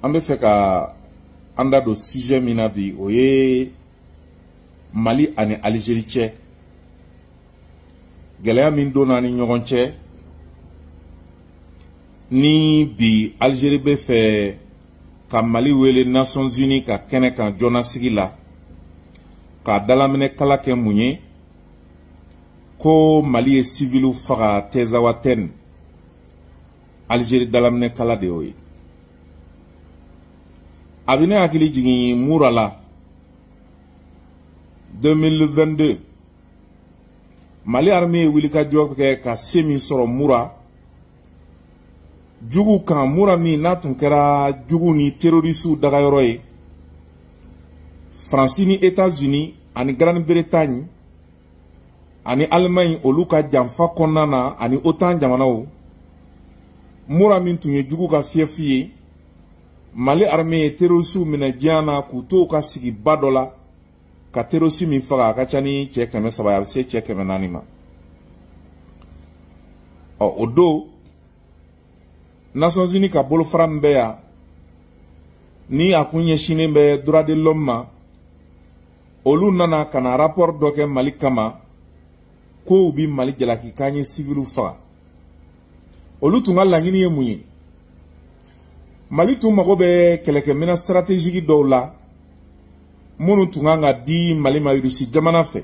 an bɛ fɛ ka an da don sujet min na bi o ye Mali ani Algérie cɛ gɛlɛya min donna ni ɲɔgɔn cɛ ni bi Algérie bɛ fɛ ka Mali wele Nations Unies ka kɛnɛ kan jɔnnasigi la ka dalaminɛ kala kɛ mun ye ko Mali ye civiliw faga Tezawatène Algérie dalaminɛ kala de y'o ye a bɛ ne hakili jigin Moura la 2022 Mali armée ye wulikajɔ kɛ ka se min sɔrɔ Moura jugu kan Moura min n'a tun kɛra jugu ni terrorisiw dagayɔrɔ ye Faransi ni États-Unis ani Grande-Bretagne ani Allemagne olu ka janfa kɔnɔna na ani OTAN jamanaw Moura min tun ye jugu ka fiyefu ye Mali armée ye terrorisiw minɛ diɲɛ na k'u to ka sigi ba dɔ la ka terrorisi min faga a ka ca ni cɛ 300 a bɛ se cɛ 400 ma o don Nations Unies ka bolofara min bɛ yan ni a kun ɲɛsinnen bɛ droit de l'homme ma olu nana ka na rapport dɔ kɛ Mali kama ko u bi Mali jalaki k'an ye civiliw faga olu tun ka laɲini ye mun ye Mali tun mago bɛ kɛlɛkɛminɛn stratégique dɔw la minnu tun kan ka di Mali ma Russie jamana fɛ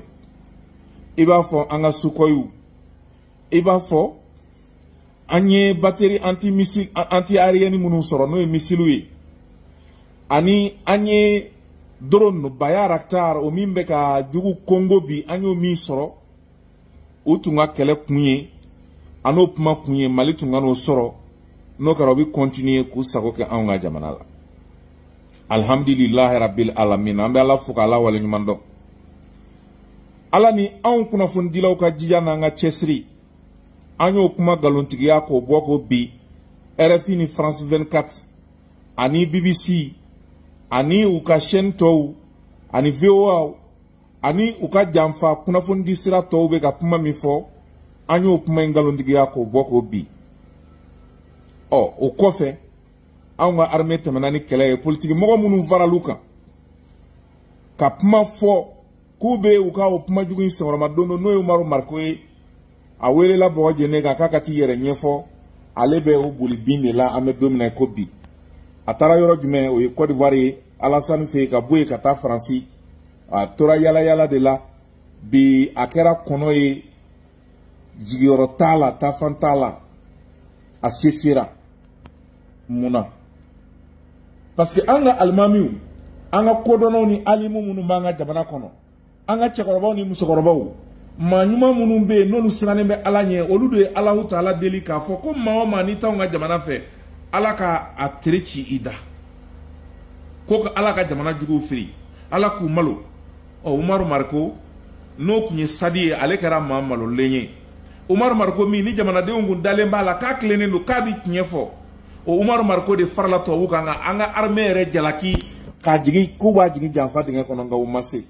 i b'a fɔ an ka Sukhoi i b'a fɔ an ye batterie anti-aérienne minnu sɔrɔ n'o ye missile ye ani an ye drone Bayraktar o min bɛ ka jugu Congo bi an y'o min sɔrɔ o tun ka kɛlɛ kun ye an'o kuma kun ye Mali tun ka n'o sɔrɔ n'o kɛra o bɛ continuer k'u sago kɛ anw ka jamana la alhamdulilahi rabbil alamin an bɛ Ala fo k'Ala waleɲuman dɔn Ala ni anw kunnafonidilaw ka jija n'an ka cɛsiri an y'o kuma galontigiya k'o bɔ k'o bi RFI ni France 24 ani BBC ani u ka chaîne tɔw ani VOA ani u ka janfa kunnafonidi sira tɔw bɛ ka kuma min fɔ an y'o kuma in galontigiya k'o bɔ k'o bi o kɔfɛ anw ka armée tɛmɛna ni kɛlɛ ye politique mɔgɔ minnu faral'u kan ka kuma fɔ k'u bɛ u ka o kuma jugu in sɛngɛrɛma don n'o ye Umaru Mariko ye a welela bɔgɔ jɛnen kan k'a ka t'i yɛrɛ ɲɛfɔ ale bɛ o boli bin de la an bɛ don min na ko bi a taara yɔrɔ jumɛn o ye Côte d'Ivoire ye Alassane fɛ yen ka bɔ yen ka taa Faransi a tora yala yala de la bi a kɛra kɔnɔ ye jigiyɔrɔ t'a la taafan t'a la a fefera mun na parce que an ka alimamiw an ka kodɔnnaw ni alimu minnu b'an ka jamana kɔnɔ an ka cɛkɔrɔbaw ni musokɔrɔbaw maa ɲuman minnu bɛ yen n'olu sirannen bɛ Ala ɲɛ olu de ye Alahu Taala deli k'a fɔ ko maa o maa n'i t'anw ka jamana fɛ Ala ka a tere ci i da ko ka Ala ka jamana juguw firi Ala k'u malo Umaru Mariko n'o tun ye sadi ye ale kɛra maa malolen ye Umaru Mariko min ni jamanadenw kun dalen b'a la k'a tilennen don k'a bɛ tiɲɛ fɔ o Umaru Mariko de farala tubabuw kan an ka armée yɛrɛ jalaki k'a jigin k'u b'a jigin janfa dingɛ kɔnɔ nka u ma se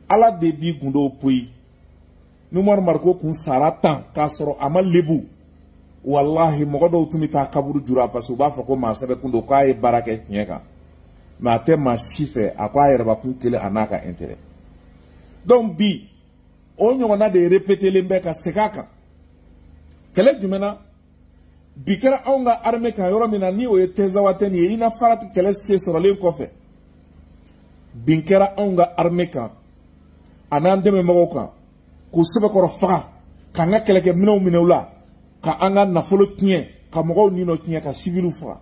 Ala de b'i gundo poyi ni Umaru Mariko kun sara tan k'a sɔrɔ a ma lebu wallahi mɔgɔ dɔw tun bɛ taa kaburu jura parce que u b'a fɔ ko maa sɛbɛ kun don k'a ye baara kɛ tiɲɛ kan mais a tɛ maa si fɛ a ko a yɛrɛbakun kelen a n'a ka intérêt donc bi o ɲɔgɔnna de répételen bɛ ka segin a kan kɛlɛ jumɛnna bi kɛra anw ka armée kan yɔrɔ min na ni o ye Tezawatène ye i na farati kɛlɛ se sɔrɔlen kɔfɛ bin kɛra anw ka armée kan a n'an dɛmɛbagaw kan k'u sɛbɛkɔrɔ faga k'an ka kɛlɛkɛminɛnw minɛ u la ka an ka nafolo tiɲɛ ka mɔgɔw ni nɔ tiɲɛ ka civiliw faga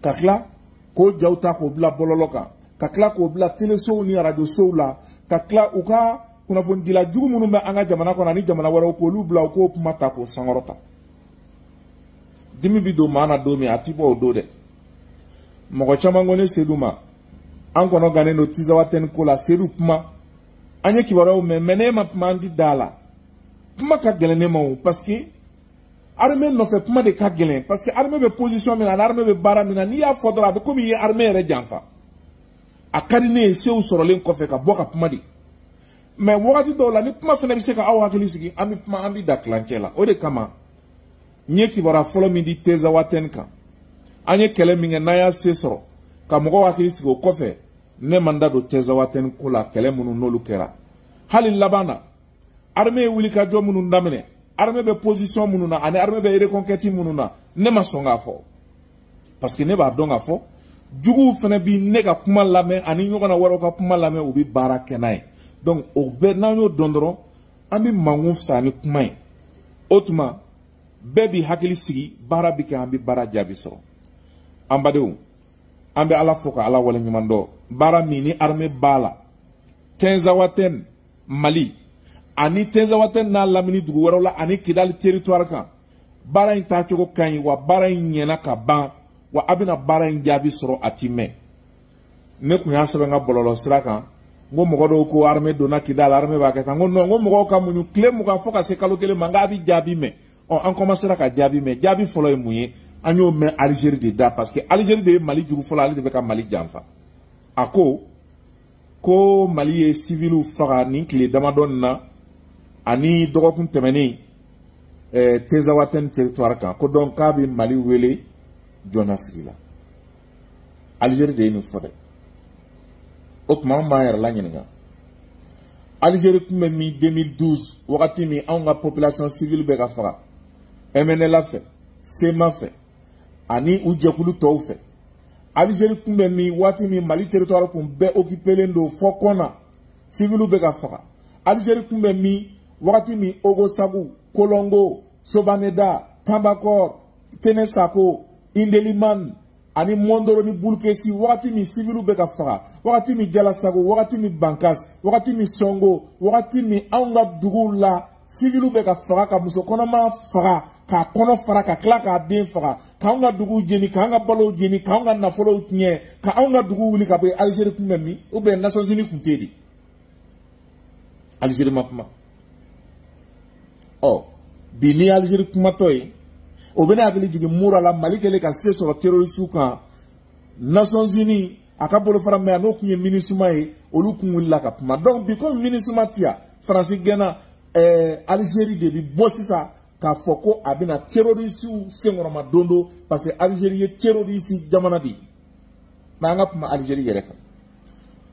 ka tila k'o jaw ta k'o bila bɔlɔlɔ kan ka tila k'o bila telesow ni arajosow la ka tila u ka kunnafonidila jugu minnu bɛ an ka jamana kɔnɔ ani jamana wɛrɛw k'olu bila u k'o kuma ta k'o sankɔrɔta dimi bi don maa na don min a ti bɔ o don dɛ mɔgɔ caman ko ne Seydou ma an kɔnɔ gannen don Tezawatène ko la Seydou kuma an ye kibaruyaw mɛn mais ne ma kuma an ti da la kuma ka gɛlɛn ne ma o parce que armée nɔfɛ kuma de ka gɛlɛn parce que armée bɛ position min na ani armée bɛ baara min na n'i y'a fɔ dɔrɔn a bɛ komi i ye armée yɛrɛ janfa a ka di ne ye sew sɔrɔlen kɔfɛ ka bɔ ka kuma de mais wagati dɔw la ni kuma fana bɛ se ka aw hakili sigi an bɛ da kilancɛ la o de kama n ye kibaruya fɔlɔ min di Tezawatène kan anye kele minge na ya sesoro ka mɔgɔw hakili sigi o kɔfɛ ne man da don Tɛnzawatɛn ko la kɛlɛ minnu n'olu kɛra hali laban na armée ye wuli ka jɔ minnu daminɛ armée bɛ position minnu na ani armée bɛ reconquête minnu na ne ma sɔn k'a fɔ parce que ne b'a dɔn k'a fɔ juguw fana bi ne ka kuma lamɛn ani ɲɔgɔnna wɛrɛw ka kuma lamɛn u bi baara kɛ n'a ye donc o bɛɛ n'an y'o dɔn dɔrɔn an bi mangun fisa ni kuma ye o tuma bɛɛ bi hakili sigi baara bi kɛ an bi baara jaabi sɔrɔ an badenw an bɛ ala fo ka ala waleɲuman dɔn baara min ni armée b'a la Tɛnzawatɛn Mali ani Tɛnzawatɛn n'a lamini dugu wɛrɛw la ani Kidali territoire kan baara in taacogo ka ɲi wa baara in ɲɛna ka ban wa a bɛna baara in jaabi sɔrɔ a ti mɛn ne kun y'a sɛbɛn ka bɔlɔlɔ sira kan n ko mɔgɔ dɔw ko armée donna Kidali armée b'a kɛ tan n ko non n ko mɔgɔw ka muɲu tile 20 fo ka se kalo 1 ma n k'a bɛ jaabi mɛn an commencera ka jaabi mɛn jaabi fɔlɔ ye mun ye an y'o mɛn Algérie de da parce que Algérie de ye Mali jugu fɔlɔ ale de bɛ ka Mali janfa a ko Mali ye civiliw faga nin tile damadɔni na ani dɔgɔkun tɛmɛnen Tɛnzawatɛn territoire kan ko donc k'a bɛ Mali wele jɔnna sigi la Algérie de ye nin fɔ dɛ o tuma an b'an yɛrɛ la ɲininka Algérie tun bɛ min 2012 wagati min anw ka population civile bɛ ka faga MNLA fɛ SEMA fɛ ani u jɛkulu tɔw fɛ Algérie tun bɛ min waati min Mali territoire kun bɛɛ occupélen don fɔ kɔn na civiliw bɛ ka faga Algérie tun bɛ min wagati min Ogosagu Kolongo Sobaneda Tambakor Tɛnɛsako Indeliman ani Mondoro ni Bulkesi wagati min civiliw bɛ ka faga wagati min Jalasago wagati min Bankas wagati min Songo wagati min anw ka duguw la civiliw bɛ ka faga ka muso kɔnɔma faga k'a kɔnɔ fara ka tila k'a den faga k'anw ka duguw jeni k'an ka balow jeni k'anw ka nafolow tiɲɛ k'anw ka duguw wuli ka bɔ Algérie tun bɛ min ou bien Nations Unies tun tɛ yen de Algérie ma kuma bi ni Algérie kumatɔ ye o bɛna hakili jigin mura la Mali kɛlen ka se sɔrɔ terroriste kan Nations Unies a ka bolofara mɛn n'o tun ye MINUSMA ye olu kun wulila ka kuma donc bi comme MINUSMA ti yan Faransi gɛnna Algérie de bi bɔ sisan k'a fɔ ko a bɛna terroriste senkɔrɔma don do parce que Algérie ye terroriste jamana de ye mais an ka kuma Algérie yɛrɛ kan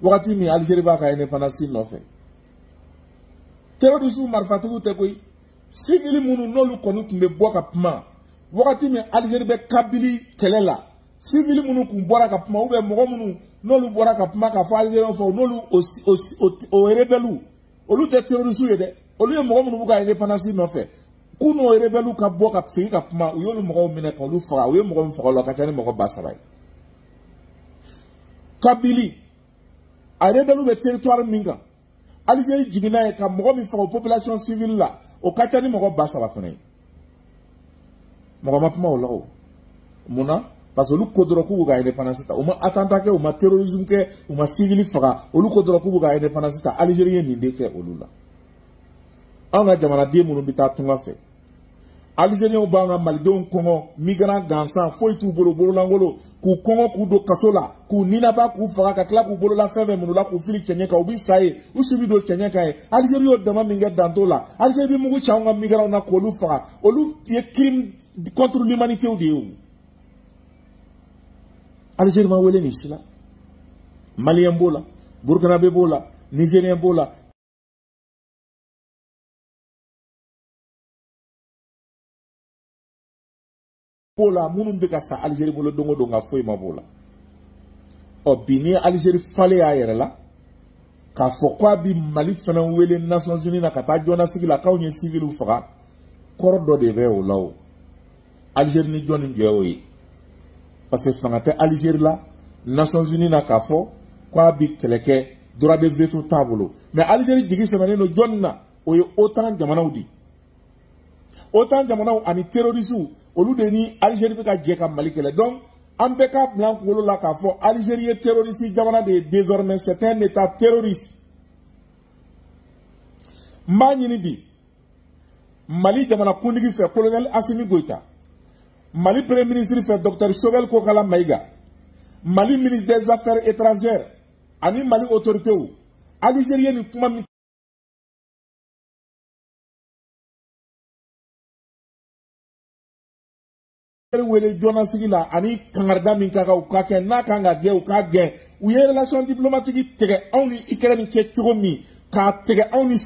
wagati min Algérie b'a ka indépendance nɔfɛ terroriste marifatigiw tɛ koyi civil minnu n'olu kɔni tun bɛ bɔ ka kuma wagati min Algérie bɛ Kabili kɛlɛ la civil minnu kun bɔra ka kuma ou bien mɔgɔ minnu n'olu bɔra ka kuma k'a fɔ Algériens fɛ n'olu o rebelles olu tɛ terroriste ye dɛ olu ye mɔgɔ minnu b'u ka indépendance nɔfɛ k'u n'o rebelles ka bɔ ka segin ka kuma u y'olu mɔgɔw minɛ k'olu faga u ye mɔgɔ min faga o la ka ca ni mɔgɔ 3,000 ye Kabili a rebelles bɛ territoire min kan Algérie jiginna ye ka mɔgɔ min faga population civile la o ka ca ni mɔgɔ 3,000 fana ye mɔgɔ ma kuma o la o mun na parce que olu ko dɔrɔn k'u b'u ka indépendance ta u ma attentat kɛ u ma terrorisme kɛ u ma civil faga olu ko dɔrɔn k'u b'u ka indépendance ta Algérie ye nin de kɛ olu la anw ka jamanaden minnu bɛ taa tunga fɛ Algériens b'an ka malidenw kɔngɔ migrant gansan foyi t'u bolo bololankolon k'u kɔngɔ k'u don kaso la k'u ninaba k'u faga ka tila k'u bolola fɛn fɛn minnu la k'u fili cɛɲɛ kan u bɛ sa ye u si bɛ don cɛɲɛ kan ye Algérie y'o dama min kɛ danto la Algérie bɛ mugu ci anw ka migrants na k'olu faga olu ye crime contre l'humanité de ye o Algérie ma wele nin si la Malien b'o la Burkinabé b'o la Nigérien b'o la bola munun be ka sa Algérie bolo dongo donga foyi ma bola bi ni Algérie fale ya yɛrɛ la k'a fɔ ko a bi Mali fana wele Nations Unies na ka taa jɔna sigi la k'aw ye civiliw faga kɔrɔ dɔ de bɛ o la o Algérie ni jɔn jɛ o ye parce que fanga tɛ Algérie la Nations Unies na k'a fɔ ko a bi kɛlɛ kɛ droit de veto t'a bolo mais Algérie jigi sɛmɛnen don jɔn na o ye OTAN jamanaw di OTAN jamanaw ani terroristes olu de ni Algérie bɛ ka jɛ ka Mali kɛlɛ donc an bɛɛ ka bila kunkolo la k'a fɔ Algérie ye terroriste jamana de ye désormais c'est un état terroriste n b'a ɲini bi Mali jamana kuntigi fɛ colonel Assimi Goïta Mali premier ministre fɛ docteur Choguel Kokala Maïga Mali ministre des affaires étrangères ani Mali autorités Algérie ye nin kuma min wele jona sigi la ani kangarida min ka u ka kɛ n'a kan ka gɛn u ka gɛn u ye relation diplomatique tigɛ anw ni Ukraine cɛ cogo min k'a tigɛ anw ni